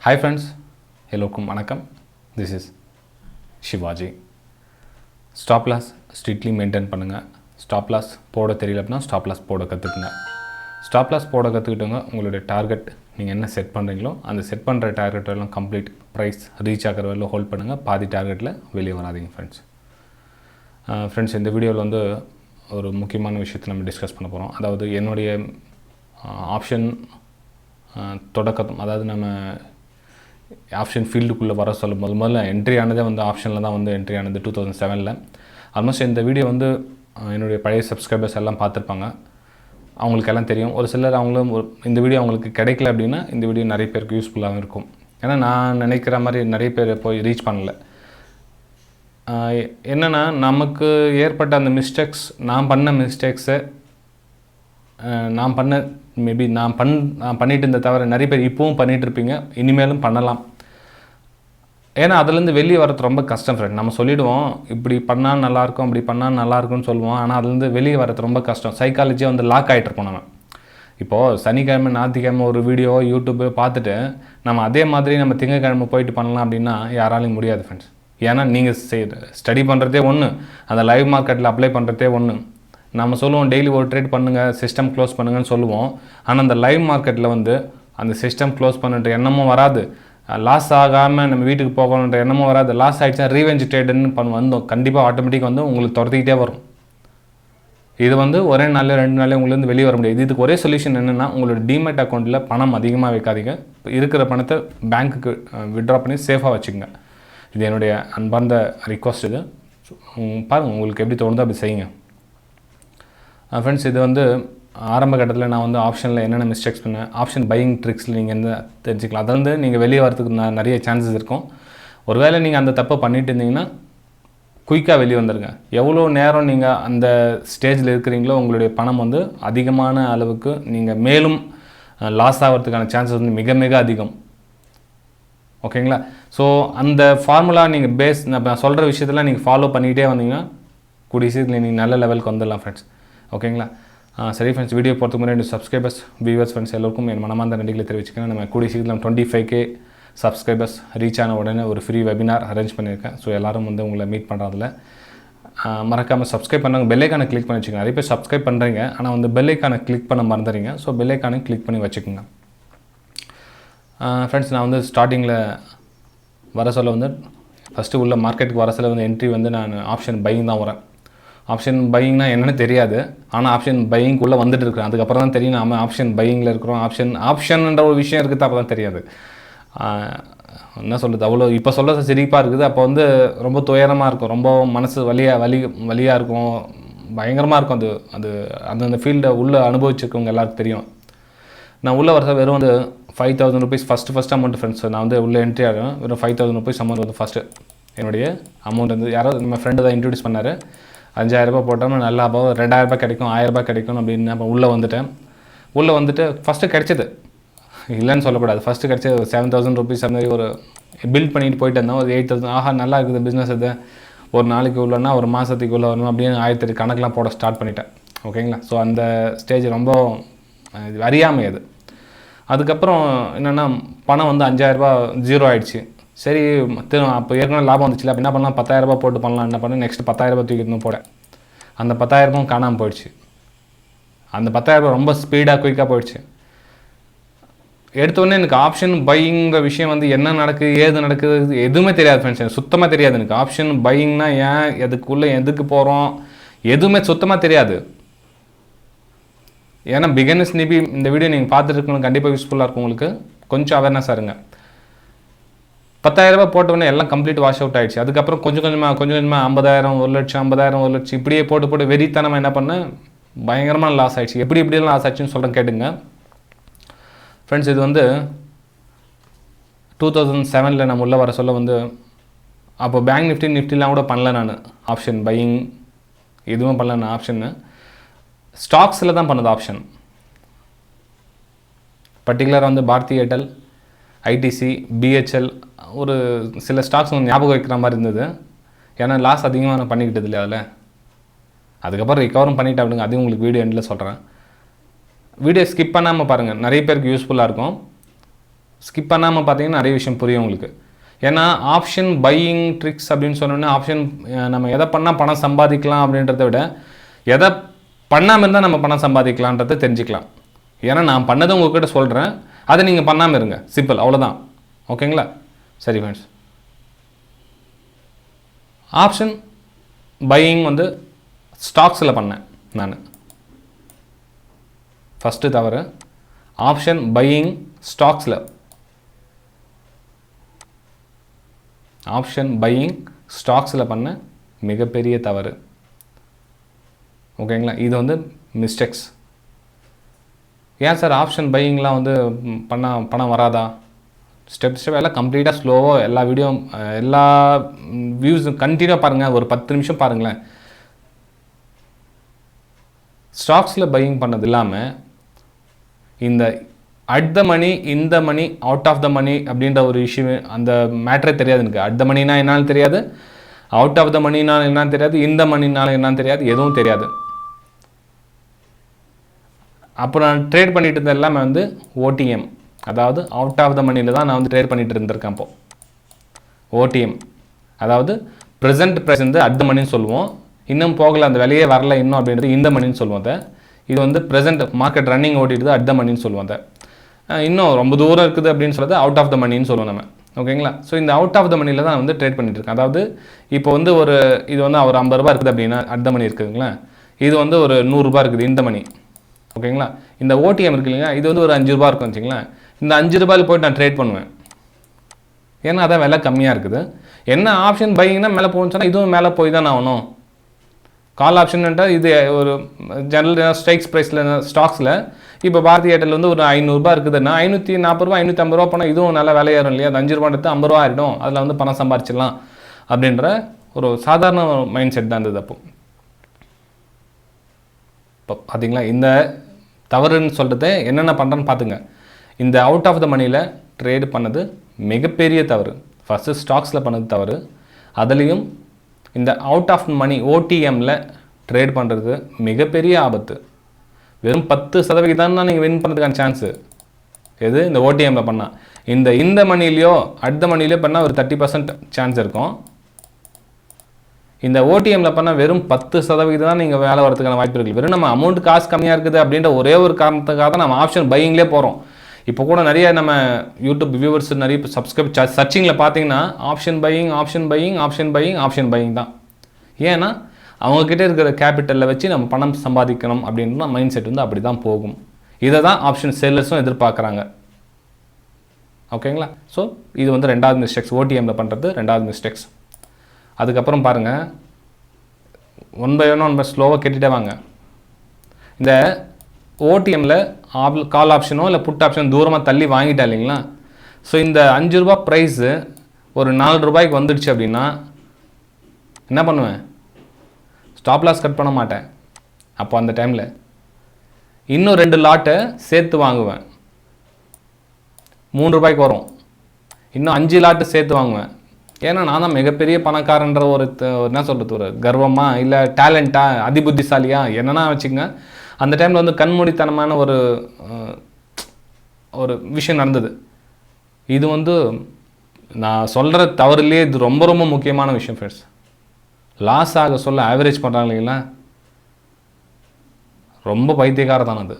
Hi friends, எல்லோருக்கும் வணக்கம். This is Shivaji. Stop loss strictly maintain பண்ணுங்க. Stop loss போட தெரியல அப்படின்னா stop loss போட கற்றுக்குங்க. Stop loss போட கற்றுக்கிட்டவங்க உங்களுடைய டார்கெட் நீங்கள் என்ன செட் பண்ணுறீங்களோ அந்த செட் பண்ணுற டார்கெட் எல்லாம் கம்ப்ளீட் ப்ரைஸ் ரீச் ஆகிற வரையில் ஹோல்ட் பண்ணுங்கள். பாதி டார்கெட்டில் வெளியே வராதிங்க ஃப்ரெண்ட்ஸ். ஃப்ரெண்ட்ஸ், இந்த வீடியோவில் வந்து ஒரு முக்கியமான விஷயத்தை நம்ம டிஸ்கஸ் பண்ண போகிறோம். அதாவது என்னுடைய ஆப்ஷன் தொடக்கம், அதாவது நம்ம ஆப்ஷன் ஃபீல்டுக்குள்ளே வர சொல்லும் முதல்ல என்ட்ரி ஆனதே வந்து ஆப்ஷனில் தான் வந்து என்ட்ரி ஆனது 2007. ஆல்மோஸ்ட் இந்த வீடியோ வந்து என்னுடைய பழைய சப்ஸ்கிரைபர்ஸ் எல்லாம் பார்த்துருப்பாங்க, அவங்களுக்கு எல்லாம் தெரியும். ஒரு சிலர் அவங்களும் இந்த வீடியோ அவங்களுக்கு கிடைக்கல அப்படின்னா இந்த வீடியோ நிறைய பேருக்கு யூஸ்ஃபுல்லாகவும் இருக்கும். ஏன்னா நான் நினைக்கிற மாதிரி நிறைய பேர் போய் ரீச் பண்ணல. என்னென்னா நமக்கு ஏற்பட்ட அந்த மிஸ்டேக்ஸ், நான் பண்ண மிஸ்டேக்ஸை நான் பண்ணிட்டு இருந்த தவிர நிறைய பேர் இப்போவும் பண்ணிகிட்டு இருப்பீங்க, இனிமேலும் பண்ணலாம். ஏன்னா அதுலேருந்து வெளியே வரது ரொம்ப கஷ்டம் ஃப்ரெண்ட். நம்ம சொல்லிவிடுவோம் இப்படி பண்ணால் நல்லாயிருக்கும், அப்படி பண்ணால் நல்லாயிருக்கும்னு சொல்லுவோம். ஆனால் அதுலேருந்து வெளியே வரது ரொம்ப கஷ்டம். சைக்காலஜியாக வந்து லாக் ஆகிட்ருப்போம் நம்ம. இப்போது சனிக்கிழமை ஞாயிற்றுக்கிழமை ஒரு வீடியோ யூடியூப்பு பார்த்துட்டு நம்ம அதே மாதிரி நம்ம திங்கக்கிழமை போயிட்டு பண்ணலாம் அப்படின்னா யாராலையும் முடியாது ஃப்ரெண்ட்ஸ். ஏன்னா நீங்கள் ஸ்டடி பண்ணுறதே ஒன்று, அந்த லைவ் மார்க்கெட்டில் அப்ளை பண்ணுறதே ஒன்று. நம்ம சொல்லுவோம் டெய்லி ஒரு ட்ரேட் பண்ணுங்கள், சிஸ்டம் க்ளோஸ் பண்ணுங்கன்னு சொல்லுவோம். ஆனால் அந்த லைவ் மார்க்கெட்டில் வந்து அந்த சிஸ்டம் க்ளோஸ் பண்ணுற எண்ணமும் வராது, லாஸ் ஆகாமல் நம்ம வீட்டுக்கு போகணுன்ற எண்ணமும் வராது. லாஸ் ஆகிடுச்சா ரீவெஞ்ச் ட்ரேடுன்னு வந்தோம், கண்டிப்பாக ஆட்டோமேட்டிக்காக வந்து உங்களுக்கு துரத்திக்கிட்டே வரும். இது வந்து ஒரே நாளில் 2 நாளில் உங்களுக்கு வெளியே வர முடியாது. இதுக்கு ஒரே சொல்யூஷன் என்னென்னா, உங்களோட டிமேட் அக்கௌண்ட்டில் பணம் அதிகமாக வைக்காதீங்க, இருக்கிற பணத்தை பேங்க்குக்கு விட்ரா பண்ணி சேஃபாக வச்சுக்கோங்க. இது என்னுடைய அன்பார்ந்த ரிக்வஸ்ட். இது பாருங்கள், உங்களுக்கு எப்படி தோணுதோ அப்படி செய்யுங்க ஃப்ரெண்ட்ஸ். இது வந்து ஆரம்ப கட்டத்தில் நான் வந்து ஆப்ஷனில் என்னென்ன மிஸ்டேக்ஸ் பண்ணேன், ஆப்ஷன் பையிங் ட்ரிக்ஸில் நீங்கள் எந்த தெரிஞ்சுக்கலாம். அது வந்து நீங்கள் வெளியே வரதுக்கு நிறைய சான்சஸ் இருக்கும். ஒருவேளை நீங்கள் அந்த தப்பை பண்ணிட்டு இருந்தீங்கன்னா குயிக்காக வெளியே வந்துடுங்க. எவ்வளோ நேரம் நீங்கள் அந்த ஸ்டேஜில் இருக்கிறீங்களோ உங்களுடைய பணம் வந்து அதிகமான அளவுக்கு நீங்கள் மேலும் லாஸ் ஆகிறதுக்கான சான்சஸ் வந்து மிக மிக அதிகம். ஓகேங்களா? ஸோ அந்த ஃபார்முலா நீங்கள் நான் சொல்கிற விஷயத்தெல்லாம் நீங்கள் ஃபாலோ பண்ணிக்கிட்டே வந்தீங்கன்னா கூடிய சீக்கிரத்தில் நீங்கள் நல்ல லெவலுக்கு வந்துடலாம் ஃப்ரெண்ட்ஸ். ஓகேங்களா? சரி ஃப்ரெண்ட்ஸ், வீடியோ போகிறதுக்கு முன்னாடி சப்ஸ்கிரைபர்ஸ், வியூவர்ஸ், ஃப்ரெண்ட்ஸ் எல்லோருக்கும் என் மனமார்ந்த நன்றிகளை தெரிவிச்சுக்கிறேன். நம்ம கூடிய சீக்கிரம் 25K சப்ஸ்கிரைபர்ஸ் ரீச் ஆன உடனே ஒரு ஃப்ரீ வெபினார் அரேஞ்ச் பண்ணியிருக்கேன். ஸோ எல்லோரும் வந்து உங்களை மீட் பண்ணுறதில்ல. மறக்காமல் சப்ஸ்கிரைப் பண்ணாங்க, பெல்லைக்கானை கிளிக் பண்ணி வச்சுக்கோங்க. நிறைய பேர் சப்ஸ்கிரைப் பண்ணுறீங்க, ஆனால் வந்து பெல்லைக்கானை கிளிக் பண்ண மறந்துடுறீங்க. ஸோ பெல்லைக்கானை கிளிக் பண்ணி வச்சுக்கோங்க ஃப்ரெண்ட்ஸ். நான் வந்து ஸ்டார்டிங்கில் வர சொல்ல வந்து ஃபஸ்ட்டு உள்ள மார்க்கெட்டுக்கு வர சொல்ல வந்து என்ட்ரி வந்து நான் ஆப்ஷன் பையிங் தான் வரேன். ஆப்ஷன் பையிங்னா என்னென்னு தெரியாது, ஆனால் ஆப்ஷன் பையிங்குள்ளே வந்துட்டு இருக்கிறேன். அதுக்கப்புறம் தான் தெரியும் நம்ம ஆப்ஷன் பையிங்கில் இருக்கிறோம். ஆப்ஷன்ன்ற ஒரு விஷயம் இருக்குது, அப்போ தான் தெரியாது. என்ன சொல்கிறது, அவ்வளோ இப்போ சொல்ல சிரிப்பாக இருக்குது. அப்போ வந்து ரொம்ப துயரமாக இருக்கும், ரொம்ப மனசு வலியாக இருக்கும், பயங்கரமாக இருக்கும். அது அந்தந்த ஃபீல்டை உள்ளே அனுபவிச்சிருக்கவங்க எல்லாருக்கும் தெரியும். நான் உள்ளே வரத வெறும் வந்து 5,000 ருபீஸ் ஃபஸ்ட் அமௌண்ட் ஃப்ரெண்ட்ஸ். நான் வந்து உள்ளே என்ட்ரி ஆகும் வெறும் 5,000 ருபீஸ் அமௌண்ட் வந்து ஃபஸ்ட்டு என்னுடைய அமௌண்ட் வந்து யாரோ நம்ம ஃப்ரெண்டு தான் இன்ட்ரடியூஸ் பண்ணார். 5,000 ரூபாய் போட்டோம்னா நல்லா லாபம், 2,000 ரூபாய் கிடைக்கும், 1000 ரூபாய் கிடைக்கும் அப்படின்னு அப்போ உள்ளே வந்துட்டு ஃபஸ்ட்டு கிடைச்சது இல்லைன்னு சொல்லக்கூடாது. ஃபஸ்ட்டு கிடைச்சது 7,000 ருபீஸ் அந்த மாதிரி ஒரு பில்ட் பண்ணிட்டு போயிட்டு இருந்தோம். ஒரு 8,000 ஆஹா நல்லா இருக்குது பிஸ்னஸ். இது ஒரு நாளைக்கு உள்ளனா ஒரு மாதத்துக்கு உள்ள வரணும் அப்படின்னு 1008 கணக்கெலாம் போட ஸ்டார்ட் பண்ணிட்டேன். ஓகேங்களா? ஸோ அந்த ஸ்டேஜ் ரொம்ப அறியாமை அது. அதுக்கப்புறம் என்னென்னா பணம் வந்து 5,000 ரூபாய் ஜீரோ ஆகிடுச்சு. சரி அப்போ ஏற்கனவே லாபம் வந்துச்சுல, அப்போ என்ன பண்ணலாம், 10,000 ரூபாய் போட்டு பண்ணலாம். என்ன பண்ணேன், நெக்ஸ்ட் 10,000 ரூபாய் தூக்கிட்டு போட அந்த 10,000 ரூபாயும் காணாமல் போயிடுச்சு. அந்த 10,000 ரூபாய் ரொம்ப ஸ்பீடாக குயிக்காக போயிடுச்சு. எடுத்தோடனே எனக்கு ஆப்ஷன் பையிங்கிற விஷயம் வந்து என்ன நடக்குது, ஏது நடக்குது எதுவுமே தெரியாது ஃப்ரெண்ட்ஸ். எனக்கு சுத்தமாக தெரியாது. எனக்கு ஆப்ஷன் பையிங்னா ஏன், எதுக்கு போகிறோம், எதுவுமே சுத்தமாக தெரியாது. ஏன்னா பிகினர்ஸ் நிபி இந்த வீடியோ நீங்கள் பார்த்துட்டு இருக்கணும், கண்டிப்பாக யூஸ்ஃபுல்லாக இருக்கும் உங்களுக்கு. கொஞ்சம் அவேர்னஸாக இருங்க. 10,000 ரூபாய் போட்டோன்னே எல்லாம் கம்ப்ளீட் வாஷ் அவுட் ஆகிடுச்சு. அதுக்கப்புறம் கொஞ்சம் கொஞ்சமாக 50,000, 1 லட்சம், 50,000, 1 லட்சம் இப்படியே போட்டு வெறித்தனமாக என்ன பண்ணேன், பயங்கரமான லாஸ் ஆகிடுச்சு. எப்படிலாம் லாஸ் ஆச்சுன்னு சொல்கிறேன் கேட்டுங்க ஃப்ரெண்ட்ஸ். இது வந்து 2007 நம்ம உள்ளே வர சொல்ல வந்து அப்போ பேங்க் நிஃப்டிலாம் கூட பண்ணல. நான் ஆப்ஷன் பையிங் எதுவும் பண்ணல. நான் ஆப்ஷன்னு ஸ்டாக்ஸில் தான் பண்ணது. ஆப்ஷன் பர்டிகுலராக வந்து பாரதி ஏர்டெல், ஐடிசி, பிஹெச்எல் ஒரு சில ஸ்டாக்ஸ் வந்து ஞாபகம் வைக்கிற மாதிரி இருந்தது. ஏன்னா லாஸ் அதிகமாக நான் பண்ணிக்கிட்டது இல்லை அதில். அதுக்கப்புறம் ரிகவரும் பண்ணிவிட்டு அப்படிங்க, அதையும் உங்களுக்கு வீடியோ எண்டில் சொல்கிறேன். வீடியோ ஸ்கிப் பண்ணாமல் பாருங்கள், நிறைய பேருக்கு யூஸ்ஃபுல்லாக இருக்கும். ஸ்கிப் பண்ணாமல் பார்த்தீங்கன்னா நிறைய விஷயம் புரியும் உங்களுக்கு. ஏன்னா ஆப்ஷன் பையிங் ட்ரிக்ஸ் அப்படின்னு சொன்னோன்னா ஆப்ஷன் நம்ம எதை பண்ணால் பணம் சம்பாதிக்கலாம் அப்படின்றத விட எதை பண்ணாமல் இருந்தால் நம்ம பணம் சம்பாதிக்கலான்றதை தெரிஞ்சுக்கலாம். ஏன்னா நான் பண்ணதை உங்கள்கிட்ட சொல்கிறேன், அதை நீங்கள் பண்ணாமல் இருங்க, சிம்பிள், அவ்வளோதான். ஓகேங்களா? சரி ஃப்ரெண்ட்ஸ், ஆப்ஷன் பையிங் வந்து ஸ்டாக்ஸில் பண்ணேன் நான். ஃபஸ்ட்டு தவறு ஆப்ஷன் பையிங் ஸ்டாக்ஸில், ஆப்ஷன் பையிங் ஸ்டாக்ஸில் பண்ண மிகப்பெரிய தவறு. ஓகேங்களா? இது வந்து மிஸ்டேக்ஸ். ஏன் சார் ஆப்ஷன் பையிங்லாம் வந்து பணம் வராதா? ஸ்டெப் எல்லாம் கம்ப்ளீட்டாக ஸ்லோவாக எல்லா வீடியோ எல்லா வியூஸும் கண்டினியூவாக பாருங்கள், ஒரு 10 நிமிஷம் பாருங்களேன். ஸ்டாக்ஸில் பையிங் பண்ணது இல்லாமல் இந்த அட் த மணி, இந்த மணி, அவுட் ஆஃப் த மணி அப்படின்ற ஒரு விஷயம், அந்த மேட்டரே தெரியாது எனக்கு. அட் த மணினா என்னான்னு தெரியாது, அவுட் ஆஃப் த மணினா என்னன்னு தெரியாது, இந்த மணினால என்னன்னு தெரியாது, எதுவும் தெரியாது. அப்போ நான் ட்ரேட் பண்ணிட்டு இருந்த எல்லாமே வந்து ஓடிஎம், அதாவது அவுட் ஆஃப் த மணியில் தான் நான் வந்து ட்ரேட் பண்ணிட்டு இருந்திருக்கேன். அப்போது ஓடிஎம் அதாவது ப்ரெசென்ட் ப்ரைஸ் வந்து அட் த மணின்னு சொல்லுவோம். இன்னும் போகல, அந்த விலையே வரல இன்னும் அப்படின்றது இந்த மணின்னு சொல்லுவோம். அதை இது வந்து ப்ரெசென்ட் மார்க்கெட் ரன்னிங் ஓடிடுது அட் த மணின்னு சொல்லுவோம். அதை இன்னும் ரொம்ப தூரம் இருக்குது அப்படின்னு சொல்கிறது அவுட் ஆஃப் த மணின்னு சொல்லுவோம் நம்ம. ஓகேங்களா? ஸோ இந்த அவுட் ஆஃப் த மணியில் தான் வந்து ட்ரேட் பண்ணிட்டு இருக்கேன். அதாவது இப்போ வந்து ஒரு இது வந்து ஒரு 50 ரூபா இருக்குது அப்படின்னா அட் த மணி இருக்குதுங்களா, இது வந்து ஒரு 100 ரூபா இருக்குது இந்த மணி. ஓகேங்களா? இந்த ஓடிஎம் இருக்கு இல்லைங்களா, இது வந்து ஒரு 5 ரூபா இருக்கும் வச்சுங்களேன். இந்த 5 ரூபாயில் போய்ட்டு நான் ட்ரேட் பண்ணுவேன், ஏன்னா அதான் விலை கம்மியாக இருக்குது. என்ன ஆப்ஷன் பையிங்னா மேலே போகணும்னு இதுவும் மேலே போய் தான் ஆகணும். கால் ஆப்ஷன்ன்றால் இது ஒரு ஜெனரல் ஸ்ட்ரைக்ஸ் ப்ரைஸில் ஸ்டாக்ஸில் இப்போ பாரதி ஏர்டெல் வந்து ஒரு 500 ரூபா இருக்குதுன்னா 540 ரூபா 550 ரூபா போனால் இதுவும் நல்லா விலையேறும் இல்லையா? அது 5 ரூபா எடுத்து 50 ரூபா ஆகிடும், அதில் வந்து பணம் சம்பாரிச்சிடலாம் அப்படின்ற ஒரு சாதாரண மைண்ட் செட் தான் இருந்தது. அப்போ பார்த்தீங்களா, இந்த தவறுன்னு சொல்கிறது என்னென்ன பண்ணுறேன்னு பார்த்துங்க. இந்த அவுட் ஆஃப் த மணியில் ட்ரேடு பண்ணது மிகப்பெரிய தவறு. ஃபஸ்ட்டு ஸ்டாக்ஸில் பண்ணது தவறு, அதுலேயும் இந்த அவுட் ஆஃப் மணி ஓடிஎம்மில் ட்ரேட் பண்ணுறது மிகப்பெரிய ஆபத்து. வெறும் 10% தான் நீங்கள் வின் பண்ணுறதுக்கான சான்ஸு. எது? இந்த ஓடிஎம்மில் பண்ணால். இந்த மணிலையோ அட் த மணிலையோ பண்ணால் ஒரு 30% சான்ஸ் இருக்கும். இந்த ஓடிஎம்மில் பண்ணால் வெறும் 10% தான் நீங்கள் வேலை வரதுக்கான வாய்ப்பு இருக்குது. வெறும் நம்ம அமௌண்ட் காசு கம்மியாக இருக்குது அப்படின்ற ஒரே ஒரு காரணத்துக்காக தான் நம்ம ஆப்ஷன் பையிங்லேயே போகிறோம். இப்போ கூட நிறைய நம்ம யூடியூப் வியூவர்ஸ் நிறைய சப்ஸ்கிரைப் சர்ச்சிங்கில் பார்த்தீங்கன்னா option buying option buying option buying option buying தான். ஏன்னா அவங்கக்கிட்ட இருக்கிற கேபிட்டலில் வச்சு நம்ம பணம் சம்பாதிக்கணும் அப்படின்ற மைண்ட் செட் வந்து அப்படி தான் போகும். இதை தான் ஆப்ஷன் செல்லர்ஸும் எதிர்பார்க்குறாங்க. ஓகேங்களா? ஸோ இது வந்து 2வது மிஸ்டேக்ஸ், ஓடிஎம்மில் பண்ணுறது 2வது மிஸ்டேக்ஸ். அதுக்கப்புறம் பாருங்கள், ஒன் பை ஒன் ஸ்லோவாக கேட்டுகிட்டே வாங்க. இந்த ஓடிஎம்மில் கால் ஆப்ஷனோ இல்லை புட் ஆப்ஷனோ தூரமாக தள்ளி வாங்கிட்டா இல்லைங்களா? ஸோ இந்த 5 ரூபா ப்ரைஸு ஒரு 4 ரூபாய்க்கு வந்துடுச்சு அப்படின்னா என்ன பண்ணுவேன்? ஸ்டாப் லாஸ் கட் பண்ண மாட்டேன். அப்போ அந்த டைமில் இன்னும் 2 லாட்டை சேர்த்து வாங்குவேன், 3 ரூபாய்க்கு வரும். இன்னும் 5 லாட்டு சேர்த்து வாங்குவேன். ஏன்னா நான் தான் மிகப்பெரிய பணக்காரன்ற ஒரு என்ன சொல்கிறது, ஒரு கர்வமாக இல்லை டேலண்ட்டாக அதிபுத்திசாலியாக என்னென்னா வச்சுக்கோங்க. அந்த டைமில் வந்து கண்மூடித்தனமான ஒரு விஷயம் நடந்தது. இது வந்து நான் சொல்கிற தவறுலேயே இது ரொம்ப ரொம்ப முக்கியமான விஷயம் ஃப்ரெண்ட்ஸ். லாஸ் ஆக சொல்ல ஆவரேஜ் பண்ணுறாங்க இல்லைங்களா, ரொம்ப பைத்தியக்காரதான் அது.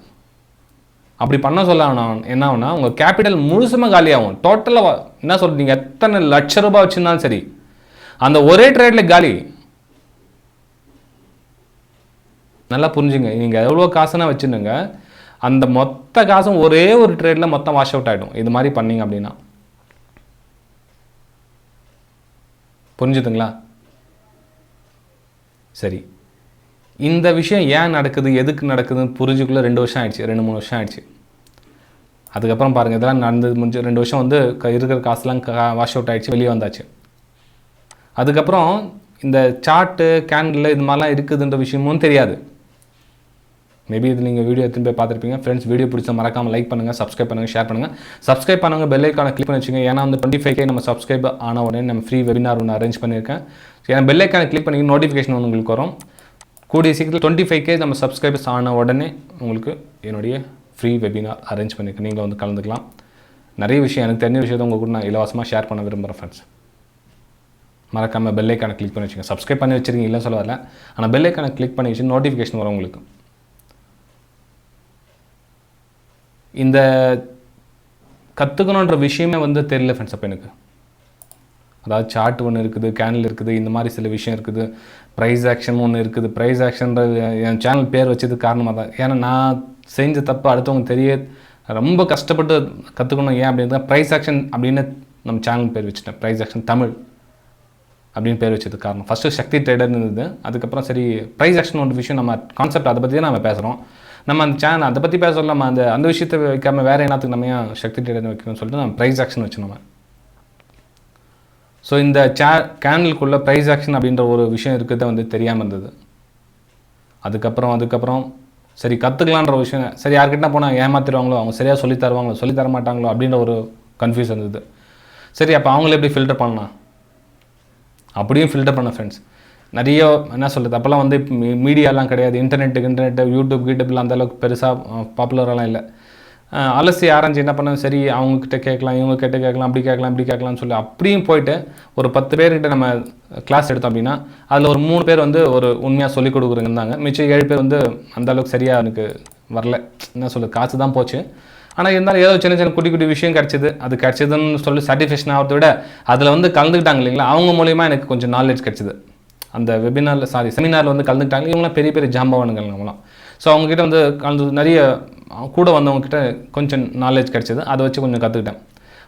அப்படி பண்ண சொல்ல என்ன ஆகுனா உங்கள் கேபிட்டல் முழுசுமாக காலியாகும். டோட்டலாக என்ன சொல்கிறீங்க, எத்தனை லட்ச ரூபாய் வச்சுருந்தாலும் சரி அந்த ஒரே ட்ரேடில் காலி. நல்லா புரிஞ்சுங்க, நீங்கள் எவ்வளோ காசுனா வச்சுருங்க, அந்த மொத்த காசும் ஒரே ஒரு ட்ரேடில் மொத்தம் வாஷ் அவுட் ஆகிடும். இது மாதிரி பண்ணிங்க அப்படின்னா. புரிஞ்சுதுங்களா? சரி, இந்த விஷயம் ஏன் நடக்குது, எதுக்கு நடக்குதுன்னு புரிஞ்சுக்குள்ளே 2 வருஷம் ஆயிடுச்சு, 2-3 வருஷம் ஆயிடுச்சு. அதுக்கப்புறம் பாருங்கள், இதெல்லாம் நடந்தது முடிஞ்சு 2 வருஷம் வந்து இருக்கிற காசுலாம் வாஷ் அவுட் ஆகிடுச்சு, வெளியே வந்தாச்சு. அதுக்கப்புறம் இந்த சார்ட்டு கேண்டில் இது மாதிரிலாம் இருக்குதுன்ற விஷயமும் தெரியாது. மேபி இது நீங்கள் வீடியோ எடுத்துன்னு போய் பார்த்துருப்பீங்க. ஃப்ரெண்ட்ஸ், வீடியோ பிடிச்ச மறக்காமல் லைக் பண்ணுங்கள், சப்ஸ்கிரைப் பண்ணுங்கள், ஷேர் பண்ணுங்கள். சப்ஸ்கிரைப் பண்ணுங்கள், பெல் ஐக்கானை கிளிக் பண்ணி வச்சுங்க. ஏன்னா வந்து 25K நம்ம சப்ஸ்கிரைப் ஆன உடனே நம்ம ஃப்ரீ வெபினார் ஒன்று அரேஞ்ச் பண்ணியிருக்கேன். ஏன்னா பெல் ஐக்கானை கிளிக் பண்ணி நோட்டிஃபிகேஷன் ஒன்று உங்களுக்கு வரும். கூடிய சீக்கிரத்தில் 25K நம்ம சப்ஸ்கிரைபர்ஸ் ஆன உடனே உங்களுக்கு என்னுடைய ஃப்ரீ வெபினார் அரேஞ்ச் பண்ணியிருக்கேன். நீங்கள் வந்து கலந்துக்கலாம். நிறைய விஷயம் எனக்கு தெரிஞ்ச விஷயத்தை உங்கள் கூட நான் இலவசமாக ஷேர் பண்ண விரும்புகிறேன் ஃப்ரெண்ட்ஸ். மறக்காமல் பெல் ஐக்கானை கிளிக் பண்ணி வச்சுங்க. சப்ஸ்கிரைப் பண்ணி வச்சுருக்கீங்க இல்லைன்னு சொல்ல வரல, ஆனால் பெல் ஐக்கானை கிளிக் பண்ணி வச்சு நோட்டிஃபிகேஷன் வரும் உங்களுக்கு. இந்த கற்றுக்கணுன்ற விஷயமே வந்து தெரியல ஃப்ரெண்ட்ஸ். அப்போ எனக்கு அதாவது சார்ட் ஒன்று இருக்குது, கேண்டில் இருக்குது, இந்த மாதிரி சில விஷயம் இருக்குது, ப்ரைஸ் ஆக்ஷன் ஒன்று இருக்குது. ப்ரைஸ் ஆக்ஷன்ற என் சேனல் பேர் வச்சது காரணமாக தான். ஏன்னா நான் செஞ்ச தப்பு அடுத்தவங்க தெரிய ரொம்ப கஷ்டப்பட்டு கற்றுக்கணும். ஏன் அப்படின்னா ப்ரைஸ் ஆக்ஷன் அப்படின்னு நம்ம சேனல் பேர் வச்சுட்டேன். ப்ரைஸ் ஆக்ஷன் தமிழ் அப்படின்னு பேர் வச்சது காரணம். ஃபஸ்ட்டு சக்தி ட்ரேடர்னு இருந்தது. அதுக்கப்புறம் சரி ப்ரைஸ் ஆக்ஷன் ஒரு விஷயம் நம்ம கான்செப்ட் அதை பற்றி தான் நம்ம பேசுகிறோம். நம்ம அந்த சேனல் அதை பற்றி பேச நம்ம அந்த விஷயத்தை வைக்காமல் வேறு என்னத்துக்கு நம்ம ஏன் சக்தி ட்ரேடர்னு வைக்கணும்னு சொல்லிட்டு நம்ம ப்ரைஸ் ஆக்ஷன் வச்சு நம்ம. ஸோ இந்த கேண்டலுக்குள்ளே ப்ரைஸ் ஆக்ஷன் அப்படின்ற ஒரு விஷயம் இருக்கிறத வந்து தெரியாமல் இருந்தது. அதுக்கப்புறம் சரி கற்றுக்கலான்ற விஷயம், சரி யார்கிட்ட போனால் ஏமாத்திடுவாங்களோ, அவங்க சரியாக சொல்லி தர மாட்டாங்களோ அப்படின்ற ஒரு கன்ஃபியூஸ் இருந்தது. சரி அப்போ அவங்கள எப்படி ஃபில்டர் பண்ணலாம், அப்படியும் ஃபில்டர் பண்ண ஃப்ரெண்ட்ஸ். நிறைய என்ன சொல்கிறது, அப்போல்லாம் வந்து மீடியாலாம் கிடையாது, இன்டர்நெட்டு யூடியூப்லாம் அந்தளவுக்கு பெருசாக பாப்புலரெலாம் இல்லை. அலசி ஆராய்ச்சி என்ன பண்ண, சரி அவங்கக்கிட்ட கேட்கலாம், இவங்க கிட்ட கேட்கலாம், இப்படி கேட்கலாம்னு சொல்லி அப்படியும் போயிட்டு ஒரு 10 பேர்கிட்ட நம்ம கிளாஸ் எடுத்தோம் அப்படின்னா அதில் ஒரு 3 பேர் வந்து ஒரு உண்மையாக சொல்லிக் கொடுக்குறேங்கன்னாங்க. மிச்சம் 7 பேர் வந்து அந்தளவுக்கு சரியாக எனக்கு வரல. என்ன சொல்கிறது, காசு தான் போச்சு. ஆனால் இருந்தாலும் ஏதோ சின்ன குட்டி விஷயம் கிடச்சிது. அது கிடச்சிதுன்னு சொல்லி சாட்டிஸ்ஃபேக்ஷன் ஆகிறத விட அதில் வந்து கலந்துக்கிட்டாங்க இல்லைங்களா, அவங்க மூலிமா எனக்கு கொஞ்சம் நாலேஜ் கிடச்சிது. அந்த செமினாரில் வந்து கலந்துக்கிட்டாங்க. இவங்களாம் பெரிய ஜாம்பவானுங்கள் அவங்களாம். ஸோ அவங்ககிட்ட வந்து கலந்து நிறைய கூட வந்தவங்ககிட்ட கொஞ்சம் நாலேஜ் கிடச்சிது. அதை வச்சு கொஞ்சம் கற்றுக்கிட்டேன்.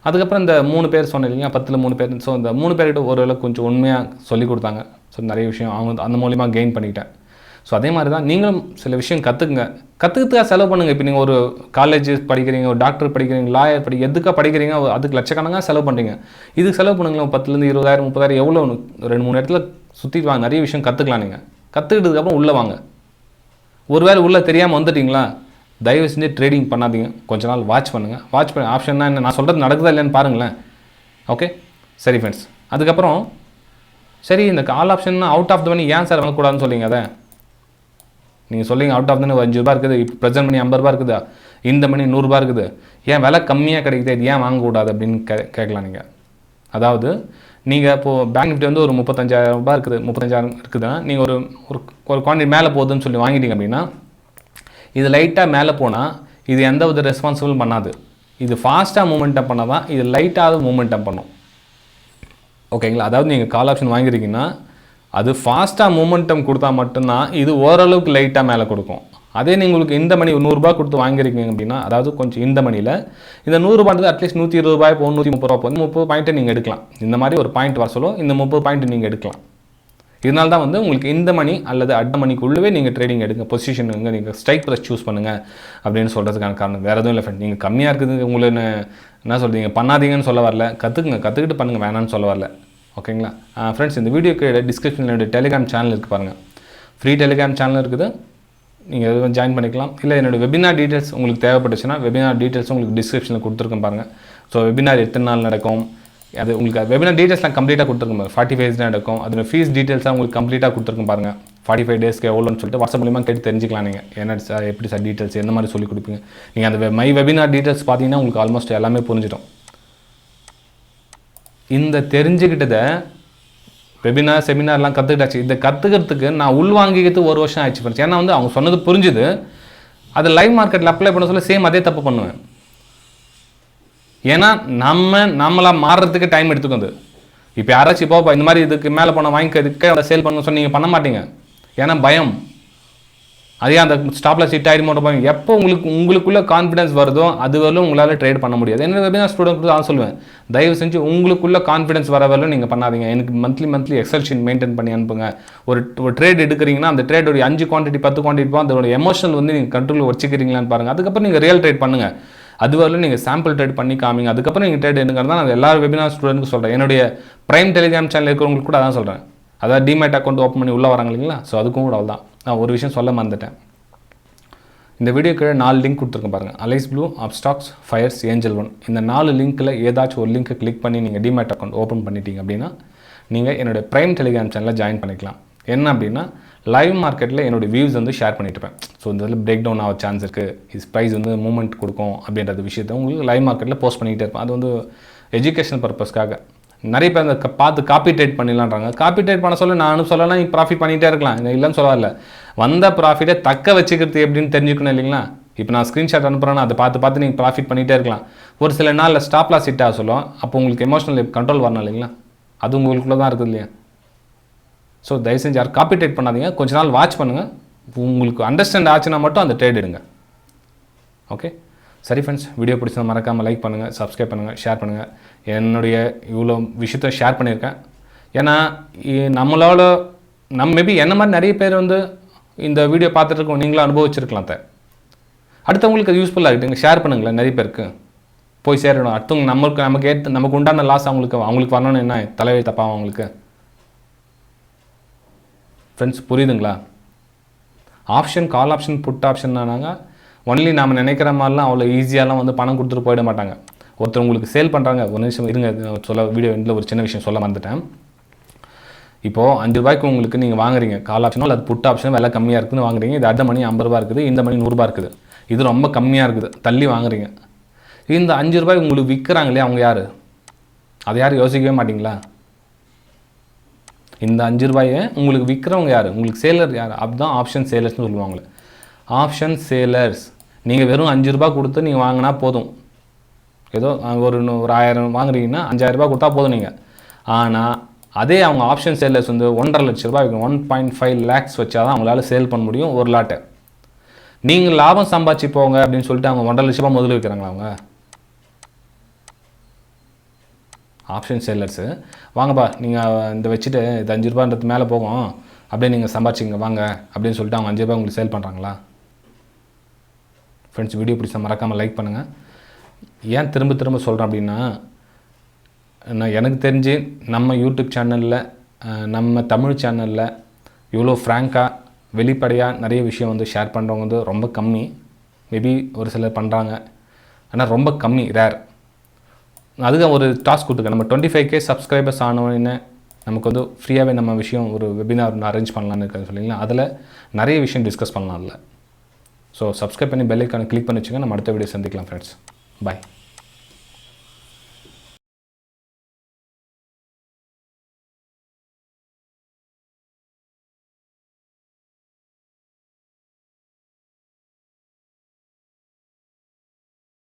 அதுக்கப்புறம் இந்த 3 பேர் சொன்னேன் இல்லைங்க, 10ல் 3 பேர். ஸோ இந்த 3 பேர்கிட்ட ஓரளவுக்கு கொஞ்சம் உண்மையாக சொல்லிக் கொடுத்தாங்க. ஸோ நிறைய விஷயம் அவங்க அந்த மூலிமா கெயின் பண்ணிக்கிட்டேன். ஸோ அதே மாதிரி தான் நீங்களும் சில விஷயம் கற்றுக்கிறதுக்காக செலவு பண்ணுங்கள். இப்போ நீங்கள் ஒரு காலேஜ் படிக்கிறீங்க, ஒரு டாக்டர் படிக்கிறீங்க, லாயர் எதுக்காக படிக்கிறீங்க, அதுக்கு லட்சக்கணக்காக செலவு பண்ணுறீங்க. இதுக்கு செலவு பண்ணுங்களேன். 10லேருந்து 20,000 30,000 எவ்வளோ 2-3 இடத்துல சுற்றிட்டு வாங்க. நிறைய விஷயம் கற்றுக்கலாம். நீங்கள் கற்றுக்கிட்டதுக்கப்புறம் உள்ளே வாங்க. ஒருவேளை உள்ளே தெரியாமல் வந்துட்டிங்களா, தயவு செஞ்சு ட்ரேடிங் பண்ணாதீங்க. கொஞ்ச நாள் வாட்ச் பண்ணுங்கள். வாட்ச் பண்ணி ஆப்ஷன்னா என்ன, நான் சொல்கிறது நடக்குதா இல்லைன்னு பாருங்களேன். ஓகே சரி ஃப்ரெண்ட்ஸ். அதுக்கப்புறம் சரி இந்த கால் ஆப்ஷன்னா அவுட் ஆஃப் த மணி ஏன் சார் வாங்கக்கூடாதுன்னு சொல்லிங்க. அதை நீங்கள் சொல்லிங்க அவுட் ஆஃப் த மணி 5 ரூபா இருக்குது, இப்போ ப்ரெசென்ட் மணி 50 ரூபா இருக்குதா, இந்த மணி 100 ரூபா இருக்குது, ஏன் விலை கம்மியாக கிடைக்குது, இது ஏன் வாங்கக்கூடாது அப்படின்னு கேட்கலாம் நீங்கள். அதாவது நீங்கள் இப்போது பேங்க் நிஃப்டி வந்து ஒரு 35,000 ரூபாய் இருக்குது, 35,000 இருக்குதுன்னா நீங்கள் ஒரு குவான்டிட்டி மேலே போகுதுன்னு சொல்லி வாங்கிட்டீங்க அப்படின்னா இது லைட்டாக மேலே போனால் இது எந்த வித ரெஸ்பான்சிபிள் பண்ணாது. இது ஃபாஸ்ட்டாக மூமெண்டம் பண்ணால் தான் இது லைட்டாக மூமெண்டம் பண்ணும். ஓகேங்களா. அதாவது நீங்கள் கால் ஆப்ஷன் வாங்கியிருக்கீங்கன்னா அது ஃபாஸ்ட்டாக மூமெண்டம் கொடுத்தா மட்டும்தான் இது ஓரளவுக்கு லைட்டாக மேலே கொடுக்கும். அதே நீங்கள் உங்களுக்கு இந்த மணி 100 ரூபா கொடுத்து வாங்கியிருக்கீங்க அப்படின்னா, அதாவது கொஞ்சம் இந்த மணியில் இந்த 100 ரூபான்றது அட்லீஸ்ட் 120 ரூபாய் போகும், 130 ரூபா போகும், 30 பாயிண்ட்டை நீங்கள் எடுக்கலாம். இந்த மாதிரி ஒரு பாயிண்ட் வர சொல்லும், இந்த 30 பாயிண்ட் நீங்கள் எடுக்கலாம். இதனால தான் வந்து உங்களுக்கு இந்த மணி அல்லது அட் மணிக்குள்ளவே நீங்கள் ட்ரேடிங் எடுங்க, பொசிஷன் நீங்கள் ஸ்ட்ரைக் ப்ரைஸ் சூஸ் பண்ணுங்கள் அப்படின்னு சொல்கிறதுக்கான காரணம் வேறு எதுவும் இல்லை ஃப்ரெண்ட். நீங்கள் கம்மியாக இருக்குது உங்களுக்கு என்ன சொல்கிறீங்க பண்ணாதீங்கன்னு சொல்ல வரல, கற்றுக்கிட்டு பண்ணுங்கள், வேணான்னு சொல்ல வரல. ஓகேங்களா ஃப்ரெண்ட்ஸ். இந்த வீடியோக்கு டிஸ்கிரிப்ஷனில் என்னுடைய டெலிகிராம் சேனல் இருக்குது பாருங்கள். ஃப்ரீ டெலிகிராம் சேனல் இருக்குது, நீங்கள் எதுவும் ஜாயின் பண்ணிக்கலாம். இல்லை என்னோடய வெபினார் டீட்டெயில்ஸ் உங்களுக்கு தேவைப்பட்டுச்சுன்னா வெபினார் டீட்டெயில்ஸ் உங்களுக்கு டிஸ்கிரிப்ஷனில் கொடுத்துருக்கேன் பாருங்கள். ஸோ வெபினார் எத்தனை நாள் நடக்கும், அது உங்களுக்கு வெபினார் டீட்டெயில்ஸ்லாம் கம்ப்ளீட்டாக கொடுத்துருக்கோம் பாருங்கள். 45 days நடக்கும். அதோட ஃபீஸ் டீட்டெயில்ஸ்லாம் உங்களுக்கு கம்ப்ளீட்டாக கொடுத்துருக்கோம் பாருங்கள். 45 daysக்கு எவ்வளோன்னு சொல்லிட்டு வாட்ஸ்அப் மூலியமாக கேட்டு தெரிஞ்சிக்கலாம். நீங்கள் என்ன சார் எப்படி சார் டீட்டெயில்ஸ் எந்த மாதிரி சொல்லி கொடுப்பீங்க. நீங்கள் அந்த மை வெபினார் டீட்டெயில்ஸ் பார்த்தீங்கன்னா உங்களுக்கு ஆல்மோஸ்ட் எல்லாமே புரிஞ்சிடும். இந்த தெரிஞ்சுக்கிட்டதை வெபினார் செமினார்லாம் கற்றுக்கிட்டாச்சு. இதை கற்றுக்கிறதுக்கு நான் உள்வாங்கிக்கிறது 1 வருஷம் ஆயிடுச்சு ஃப்ரெண்ட்ஸ். ஏன்னா வந்து அவங்க சொன்னது புரிஞ்சுது, அது லைவ் மார்க்கெட்டில் அப்ளை பண்ண சொல்ல சேம் அதே தப்பு பண்ணுவேன். ஏன்னா நம்மளாக மாறுறதுக்கு டைம் எடுத்துக்குது. இப்போ யாராச்சும் இப்போ இந்த மாதிரி இதுக்கு மேலே போனால் வாங்கிக்கிறதுக்கு அதை சேல் பண்ண சொல்லி நீங்கள் பண்ண மாட்டீங்க. ஏன்னா பயம். அதே அந்த ஸ்டாப்பில் சிட் ஆகிடும் போய் எப்போ உங்களுக்குள்ள கான்ஃபிடன்ஸ் வருதோ அது வரலும் உங்களால் ட்ரேட் பண்ண முடியாது. என்ன வெபினார் ஸ்டூடெண்ட் தான் சொல்லுவேன், தயவு செஞ்சு உங்களுக்குள்ள கான்ஃபிடன்ஸ் வர வரலும் நீங்கள் பண்ணாதீங்க. எனக்கு மந்த்லி எக்ஸல் ஷீட் மெயின்டைன் பண்ணி அனுப்புங்க. ஒரு ட்ரேட் எடுக்கிறீங்கன்னா அந்த ட்ரேடோடைய 5 குவான்டிட்டி 10 குவான்டிட்டி போகும், அதோட எமோஷனல் வந்து நீங்கள் கண்ட்ரோல் வச்சுக்கிறீங்களான்னு பாருங்கள். அதுக்கப்புறம் நீங்கள் ரியல் ட்ரேட் பண்ணுங்கள். அது வரலும் நீங்கள் சாம்பிள் ட்ரேட் பண்ணி காமிங்க. அதுக்கப்புறம் நீங்கள் ட்ரேட் எடுக்கிறது தான் நான் எல்லா வெபினார் ஸ்டூடெண்ட்டுக்கு சொல்கிறேன். என்னுடைய ப்ரைம் டெலிகிராம் சேனல் இருக்கிறவங்களுக்கு கூட அதான் சொல்கிறேன். அதாவது டிமேட் அக்கௌண்ட் ஓப்பன் பண்ணி உள்ளே வராங்க இல்லைங்களா, ஸோ அதுக்கும் கூட அவ்வளோ தான். நான் ஒரு விஷயம் சொல்ல மறந்துட்டேன். இந்த வீடியோ கீழே 4 லிங்க் கொடுத்துருக்கேன் பாருங்கள். Alice Blue, Upstox, Fyers, Angel One. இந்த 4 லிங்க்கில் ஏதாச்சும் ஒரு லிங்க்கை கிளிக் பண்ணி நீங்கள் டிமேட் அக்கௌண்ட் ஓப்பன் பண்ணிட்டீங்க அப்படின்னா நீங்கள் என்னோடய ப்ரைம் டெலிகிராம் சேனலில் ஜாயின் பண்ணிக்கலாம். என்ன அப்படின்னா லைவ் மார்க்கெட்டில் என்னோடய வியூஸ் வந்து ஷேர் பண்ணிட்டுருப்பேன். ஸோ இந்த இதில் பிரேக் டவுன் ஆக சான்ஸ் இருக்குது, இஸ் ப்ரைஸ் வந்து மூவ்மெண்ட் கொடுக்கும் அப்படின்றது விஷயத்தை உங்களுக்கு லைவ் மார்க்கெட்டில் போஸ்ட் பண்ணிகிட்டே இருப்பேன். அது வந்து எஜுகேஷனல் பர்பஸ்க்காக. நிறைய பேர் அந்த பார்த்து காப்பி ட்ரேட் பண்ணிடலான்றாங்க. காப்பி ட்ரேட் பண்ண சொல்ல நானும் சொல்லலாம், நீ ப்ராஃபிட் பண்ணிகிட்டே இருக்கலாம், இல்லைன்னு சொல்லல. வந்த ப்ராஃபிட்டை தக்க வச்சுக்கிறது எப்படின்னு தெரிஞ்சுக்கணும் இல்லைங்களா? இப்போ நான் ஸ்க்ரீன்ஷாட் அனுப்புகிறேன்னா அதை பார்த்து நீங்கள் ப்ராஃபிட் பண்ணிகிட்டே இருக்கலாம். ஒரு சில நாளில் ஸ்டாப் லாஸ் ஹிட் ஆக சொல்லும், அப்போ உங்களுக்கு எமோஷனல் கண்ட்ரோல் வரணும் இல்லைங்களா? அது உங்களுக்குள்ளே தான் இருக்குது இல்லையா? ஸோ தயவு செஞ்சு யாரும் காப்பி ட்ரேட் பண்ணாதீங்க. கொஞ்ச நாள் வாட்ச் பண்ணுங்கள். உங்களுக்கு அண்டர்ஸ்டாண்ட் ஆச்சுன்னா மட்டும் அந்த ட்ரேட் எடுங்க. ஓகே, சரி ஃப்ரெண்ட்ஸ், வீடியோ பிடிச்சதை மறக்காமல் லைக் பண்ணுங்கள், சப்ஸ்கிரைப் பண்ணுங்கள், ஷேர் பண்ணுங்கள். என்னுடைய இவ்வளோ விஷயத்த ஷேர் பண்ணியிருக்கேன். ஏன்னா நம்மளோட மேபி என்ன மாதிரி நிறைய பேர் வந்து இந்த வீடியோ பார்த்துட்டு இருக்கோம், நீங்களும் அனுபவிச்சிருக்கலாம். அடுத்தவங்களுக்கு அது யூஸ்ஃபுல்லாக இருக்குங்க, ஷேர் பண்ணுங்களேன், நிறைய பேருக்கு போய் சேரணும். அடுத்தவங்க நமக்கு உண்டான லாஸ் அவங்களுக்கு வரணும்னு என்ன தலைவை தப்பாகும் அவங்களுக்கு? ஃப்ரெண்ட்ஸ் புரியுதுங்களா? Option, call option, put option only நாம் நினைக்கிற மாதிரிலாம் அவ்வளோ ஈஸியாலாம் வந்து பணம் கொடுத்துட்டு போயிட மாட்டாங்க. ஒருத்தர் உங்களுக்கு சேல் பண்ணுறாங்க, ஒரு நிமிஷம் இருங்க, வீடியோ எண்டில் ஒரு சின்ன விஷயம் சொல்ல மறந்துட்டேன். இப்போது 5 ரூபாய்க்கு உங்களுக்கு நீங்கள் வாங்குறீங்க கால் ஆப்ஷனோ அல்லது புட் ஆப்ஷனோ, விலை கம்மியாக இருக்குதுன்னு வாங்குறீங்க. இது அடுத்த மணி 50 ரூபா இருக்குது, இந்த மணி 100 ரூபா இருக்குது. இது ரொம்ப கம்மியாக இருக்குது, தள்ளி வாங்குறீங்க. இந்த 5 ரூபாய்க்கு உங்களுக்கு விற்கிறாங்க இல்லையா, அவங்க யார்? அதை யாரும் யோசிக்கவே மாட்டிங்களா? இந்த 5 ரூபாயை உங்களுக்கு விற்கிறவங்க யார்? உங்களுக்கு சேலர் யார்? அதுதான் ஆப்ஷன் சேலர்ஸ்னு சொல்லுவாங்க. Option Sailors. நீங்கள் வெறும் 5 ரூபா கொடுத்து நீங்கள் வாங்கினா போதும். ஏதோ ஒரு 1000 வாங்குறீங்கன்னா 5000 ரூபா கொடுத்தா போதும் நீங்கள். ஆனால் அதே அவங்க ஆப்ஷன் சேலர்ஸ் வந்து 1.5 லட்ச ரூபாய் 1.5 lakhs வச்சா தான் அவங்களால சேல் பண்ண முடியும் ஒரு லாட்டை. நீங்கள் லாபம் சம்பாதிச்சு போங்க அப்படின்னு சொல்லிட்டு அவங்க 1.5 லட்ச ரூபா முதல்ல வைக்கிறாங்களா? அவங்க ஆப்ஷன் சேலர்ஸு வாங்கப்பா, நீங்கள் இந்த வச்சுட்டு இது 5 ரூபான்றது மேலே போகும், அப்படியே நீங்கள் சம்பாதிச்சிங்க வாங்க அப்படின்னு சொல்லிட்டு அவங்க 5 ரூபாய் உங்களுக்கு சேல் பண்ணுறாங்களா? ஃப்ரெண்ட்ஸ், வீடியோ பிடிச்சா மறக்காமல் லைக் பண்ணுங்கள். ஏன் திரும்ப திரும்ப சொல்கிறேன் அப்படின்னா, நான் எனக்கு தெரிஞ்சு நம்ம யூடியூப் சேனலில், நம்ம தமிழ் சேனலில் இவ்வளோ ஃப்ராங்காக வெளிப்படையாக நிறைய விஷயம் வந்து ஷேர் பண்ணுறவங்க வந்து ரொம்ப கம்மி. மேபி ஒரு சிலர் பண்ணுறாங்க, ஆனால் ரொம்ப கம்மி, ரேர். அதுக்கு ஒரு டாஸ்க் கொடுத்துருக்கேன். நம்ம 25K சப்ஸ்கிரைபர்ஸ் ஆனோன்னு நமக்கு வந்து ஃப்ரீயாகவே நம்ம விஷயம் ஒரு வெபினார் அரேஞ்ச் பண்ணலான்னு இருக்காது சொல்லிங்களா? அதில் நிறைய விஷயம் டிஸ்கஸ் பண்ணலாம் அதில். ஸோ சப்ஸ்கிரைப் பண்ணி பெல் ஐக்கானை கிளிக் பண்ணி வச்சுங்க. நம்ம அடுத்த வீடியோ சந்திக்கலாம் ஃப்ரெண்ட்ஸ். பாய்.